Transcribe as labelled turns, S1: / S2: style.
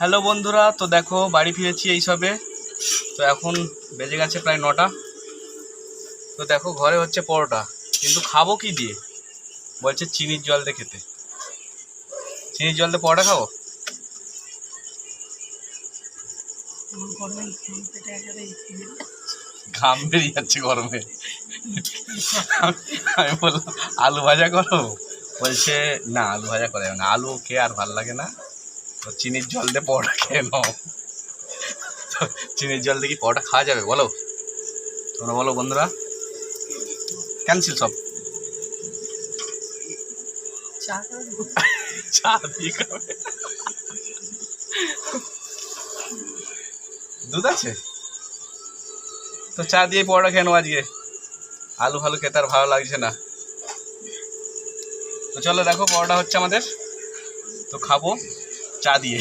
S1: Hello বন্ধুরা, তো দেখো বাড়ি ফিরেছি এই সবে। তো এখন বেজে গেছে প্রায় 9টা। তো দেখো ঘরে হচ্ছে পরোটা, কিন্তু খাবো কি দিয়ে? বলছে চিনির জল দিয়ে খেতে। চিনির জল দিয়ে পরোটা খাবো? ঘাম বেরিয়ে যাচ্ছে গরমে। আমি বললাম আলু ভাজা করো, বলছে না আলু ভাজা করে না, আলু খেয়ে আর ভাল লাগে না, তো চিনির জল দিয়ে পরোটা খেয়ে নাও। তো চিনির জল দিয়ে কি পরোটা খাওয়া যাবে বলো? তোমরা বলো বন্ধুরা। ক্যান্সেল সব। চা দিয়ে খাবে? দুধ আছে তো চা দিয়ে পরোটা খেয়ে নেবো আজকে। আলু ফালু খেতে আর ভালো লাগছে না। তো চলো দেখো পরোটা হচ্ছে আমাদের, তো খাবো চা দিয়ে।